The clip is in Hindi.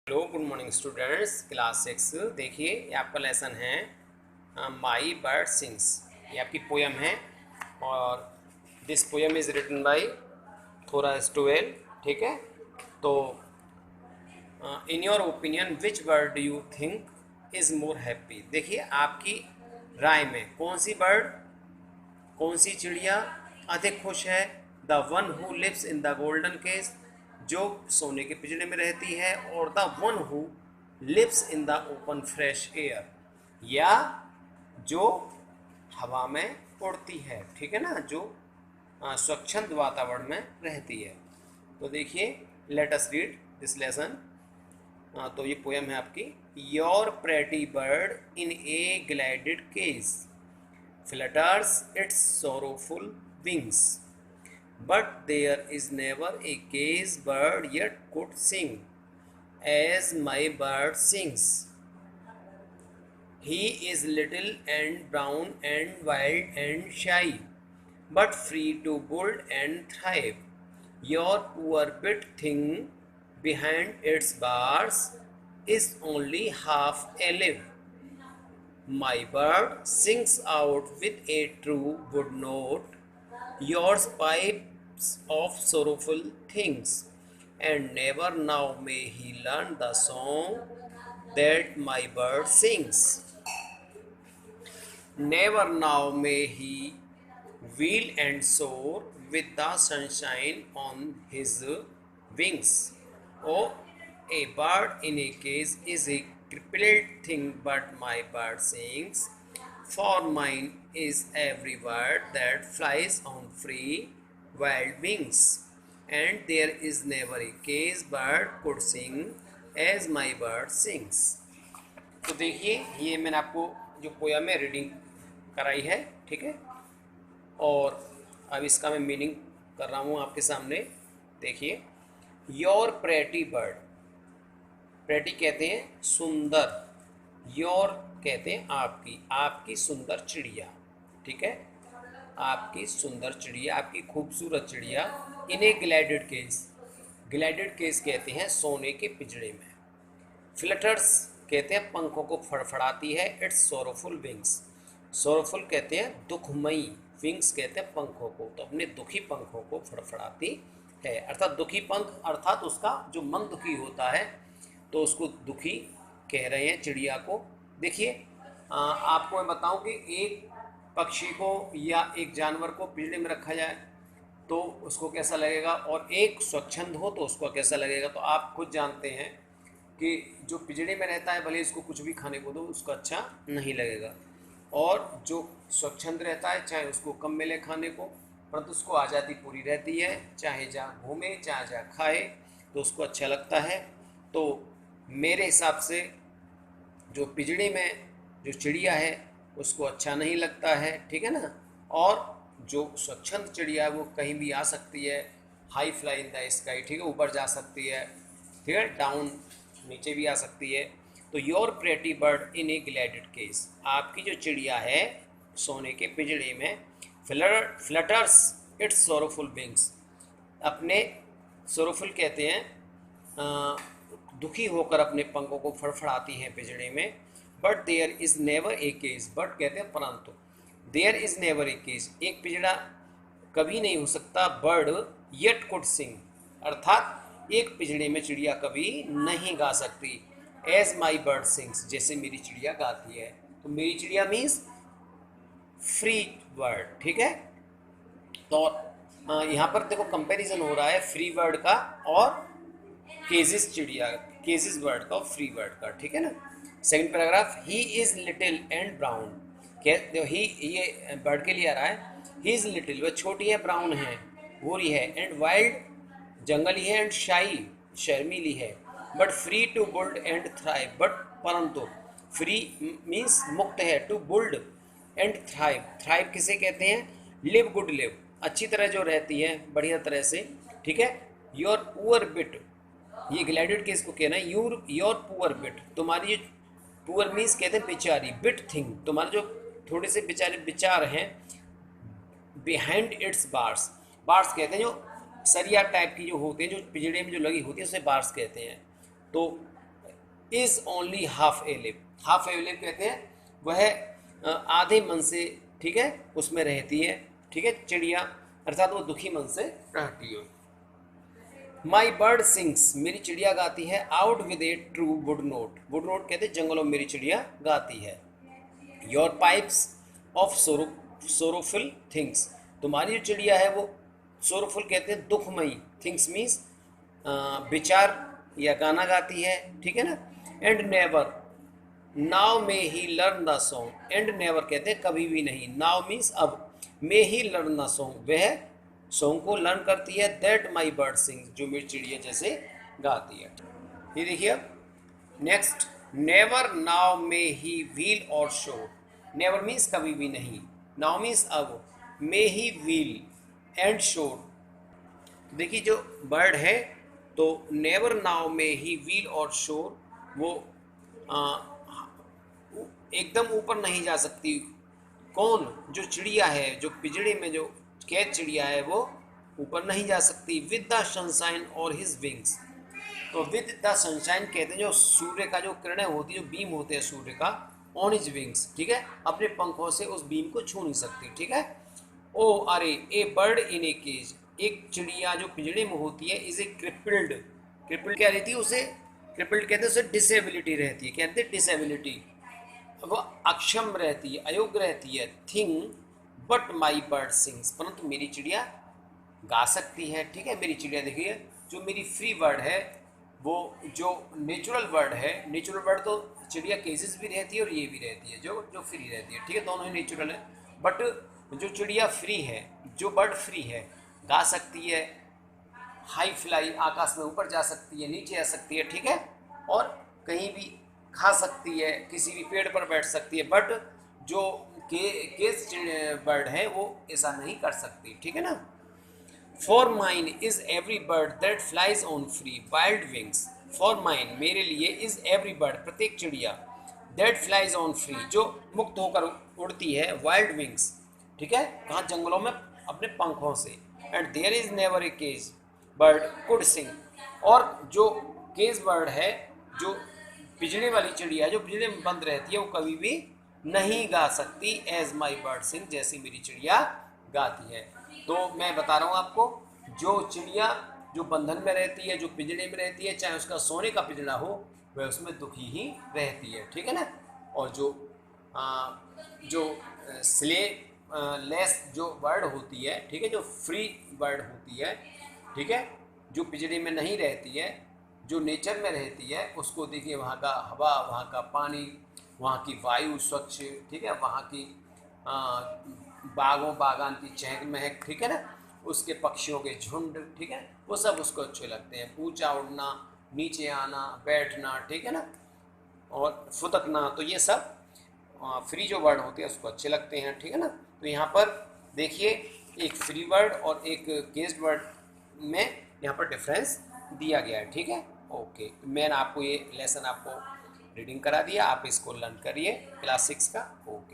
Hello good morning students, class 6। देखिए ये आपका लेसन है माई बर्ड सिंग्स। ये आपकी पोयम है और this poem is written by Thora Stowell. ठीक है, तो in your opinion which bird do you think is more happy. देखिए आपकी राय में कौन सी बर्ड, कौन सी चिड़िया अधिक खुश है। The one who lives in the golden cage, जो सोने के पिंजरे में रहती है, और the one who lives in the open fresh air, या जो हवा में उड़ती है। ठीक है ना, जो स्वच्छंद वातावरण में रहती है। तो देखिए, let us read this lesson. तो ये पोयम है आपकी। Your pretty bird in a glided cage flutters its sorrowful wings, but there is never a cage bird yet could sing as my bird sings. He is little and brown and wild and shy, but free to build and thrive. Your poor bit thing behind its bars is only half alive. My bird sings out with a true wood note, yours pipes of sorrowful things, and never now may he learn the song that my bird sings. Never now may he wheel and soar with the sunshine on his wings. Oh, a bird in a cage is a crippled thing, but my bird sings. For mine is every word that flies on free wild wings, and there is never a cage bird could sing as my bird sings. तो देखिए, ये मैंने आपको जो पोयम है रीडिंग कराई है। ठीक है, और अब इसका मैं मीनिंग कर रहा हूँ आपके सामने। देखिए, योर प्रेटी बर्ड, प्रेटी कहते हैं सुंदर, योर कहते हैं आपकी, आपकी सुंदर चिड़िया। ठीक है, आपकी सुंदर चिड़िया, आपकी खूबसूरत चिड़िया। इन ए ग्लैडेड केस, ग्लैडेड केस कहते हैं सोने के पिंजरे में। फ्लटर्स कहते हैं पंखों को फड़फड़ाती है। इट्स सोरोफुल विंग्स, सोरोफुल कहते हैं दुखमयी, विंग्स कहते हैं पंखों को, तो अपने दुखी पंखों को फड़फड़ाती है। अर्थात दुखी पंख, अर्थात उसका जो मन दुखी होता है तो उसको दुखी कह रहे हैं चिड़िया को। देखिए, आपको मैं बताऊं कि एक पक्षी को या एक जानवर को पिंजरे में रखा जाए तो उसको कैसा लगेगा, और एक स्वच्छंद हो तो उसको कैसा लगेगा। तो आप खुद जानते हैं कि जो पिंजरे में रहता है भले इसको कुछ भी खाने को दो उसको अच्छा नहीं लगेगा, और जो स्वच्छंद रहता है चाहे उसको कम मिले खाने को, परंतु उसको आज़ादी पूरी रहती है, चाहे जहाँ घूमे चाहे जहाँ खाए तो उसको अच्छा लगता है। तो मेरे हिसाब से जो पिंजरे में जो चिड़िया है उसको अच्छा नहीं लगता है। ठीक है ना, और जो स्वच्छंद चिड़िया है वो कहीं भी आ सकती है, high fly in the sky. ठीक है, ऊपर जा सकती है, ठीक है, डाउन नीचे भी आ सकती है। तो your pretty bird in a gilded case, आपकी जो चिड़िया है सोने के पिंजरे में, फ्लटर्स इट्स सोरोफुल विंग्स, अपने सोरोफुल कहते हैं दुखी होकर अपने पंखों को फड़फड़ाती हैं पिंजरे में। But there is never a cage, but कहते हैं परंतु, there is never a cage, एक पिंजरा कभी नहीं हो सकता। बर्ड येट कुड सिंग, अर्थात एक पिंजरे में चिड़िया कभी नहीं गा सकती। एज माई बर्ड सिंग्स, जैसे मेरी चिड़िया गाती है। तो मेरी चिड़िया मीन्स फ्री बर्ड। ठीक है, तो यहाँ पर देखो कंपैरिजन हो रहा है फ्री बर्ड का और केजिस चिड़िया, केजिस बर्ड का और फ्री बर्ड का। ठीक है ना। Second paragraph, he is little and brown, he ये बर्ड के लिए आ रहा है। ही इज़ लिटिल, वह छोटी है, ब्राउन है, भूरी है, एंड वाइल्ड जंगली है, एंड शाई शर्मीली है, but free to build and thrive, but परंतु फ्री मीन्स मुक्त है, to build and thrive, thrive किसे कहते हैं, लिव गुड लिव, अच्छी तरह जो रहती है बढ़िया तरह से। ठीक है, योर पुअर बिट, ये ग्लैडेड केस को कहना है, योर पुअर बिट, तुम्हारी जो पुअर मीन्स कहते हैं बेचारी, बिट थिंग, तुम्हारे जो थोड़े से बेचारे विचार हैं, बिहाइंड इट्स बार्स, बार्स कहते हैं जो सरिया टाइप की जो होते हैं, जो पिंजड़े में जो लगी होती है उसे बार्स कहते हैं। तो is only half A live. Half A live कहते हैं वह आधे मन से, ठीक है, उसमें रहती है, ठीक है, चिड़िया, अर्थात वो दुखी मन से रहती है। माई बर्ड सिंग्स, मेरी चिड़िया गाती है, out with A true would note. Would note कहते हैं जंगलों में मेरी चिड़िया गाती है। Your pipes of sorrowful things, तुम्हारी जो चिड़िया है वो सोरोफुल कहते हैं दुखमयी, थिंग्स मीन्स विचार या गाना गाती है, ठीक है ना। And never, now may he learn the song, and never कहते हैं कभी भी नहीं, नाउ मीन्स अब, मे ही लर्न द सॉन्ग, वह सॉन्ग को लर्न करती है, दैट माई बर्ड सिंग, जो मेरी चिड़िया जैसे गाती है। ये देखिए अब नेक्स्ट, नेवर, नाउ मे ही व्हील और शो। नेवर मीन्स कभी भी नहीं, नाउ मीन्स अब, मे ही व्हील एंड शो। देखिए जो बर्ड है तो नेवर, नाउ, मे ही, व्हील और शोर, वो एकदम ऊपर नहीं जा सकती। कौन? जो चिड़िया है, जो पिंजड़े में जो कैद चिड़िया है वो ऊपर नहीं जा सकती। विद द सनशाइन और हिज विंग्स, तो विद द सनशाइन कहते हैं जो सूर्य का जो किरणें होती है, जो बीम होते हैं सूर्य का, ऑन हिज विंग्स, ठीक है, अपने पंखों से उस बीम को छू नहीं सकती, ठीक है। ओ अरे, ए बर्ड इन ए केज, एक चिड़िया जो पिंजड़े में होती है, इज ए क्रिपल्ड, क्रिपल्ड क्या रहती है उसे, क्रिपल्ड कहते हैं उसे डिसेबिलिटी रहती है, कहते हैं डिसेबिलिटी, वो अक्षम रहती है, अयोग्य रहती है, thing, but my bird sings, परंतु मेरी चिड़िया गा सकती है, ठीक है। मेरी चिड़िया देखिए, जो मेरी फ्री बर्ड है, वो जो नेचुरल बर्ड है, नेचुरल बर्ड तो चिड़िया केसेस भी रहती है और ये भी रहती है जो जो फ्री रहती है, ठीक है, दोनों ही नेचुरल है। बट जो चिड़िया फ्री है, जो बर्ड फ्री है, गा सकती है, हाई फ्लाई, आकाश में ऊपर जा सकती है, नीचे आ सकती है, ठीक है, और कहीं भी खा सकती है, किसी भी पेड़ पर बैठ सकती है। बट जो केस बर्ड है वो ऐसा नहीं कर सकती, ठीक है ना। For mine is every bird that flies on free wild wings, for mine मेरे लिए, इज एवरी बर्ड प्रत्येक चिड़िया, दैट फ्लाइज ऑन फ्री जो मुक्त होकर उड़ती है, वाइल्ड विंग्स, ठीक है, कहाँ, जंगलों में अपने पंखों से। And there is never a cage bird could sing, और जो केज बर्ड है, जो पिंजड़े वाली चिड़िया, जो पिंजड़े में बंद रहती है, वो कभी भी नहीं गा सकती, एज माई बर्ड सिंग, जैसी मेरी चिड़िया गाती है। तो मैं बता रहा हूँ आपको, जो चिड़िया जो बंधन में रहती है, जो पिंजड़े में रहती है, चाहे उसका सोने का पिंजड़ा हो, वह उसमें दुखी ही रहती है, ठीक है ना। और जो स्ले लेस जो बर्ड होती है, ठीक है, जो फ्री बर्ड होती है, ठीक है, जो पिंजड़े में नहीं रहती है, जो नेचर में रहती है, उसको देखिए वहाँ का हवा, वहाँ का पानी, वहाँ की वायु स्वच्छ, ठीक है, वहाँ की बागों बागान की चहक महक, ठीक है ना, उसके पक्षियों के झुंड, ठीक है, वो सब उसको अच्छे लगते हैं। ऊंचा उड़ना, नीचे आना, बैठना, ठीक है ना, और फुदकना, तो ये सब फ्री जो बर्ड होते हैं उसको अच्छे लगते हैं, ठीक है ना। तो यहाँ पर देखिए एक फ्री बर्ड और एक केज्ड बर्ड में यहाँ पर डिफरेंस दिया गया है, ठीक है। ओके, मैंने आपको ये लेसन आपको रीडिंग करा दिया, आप इसको लर्न करिए क्लास 6 का। ओके।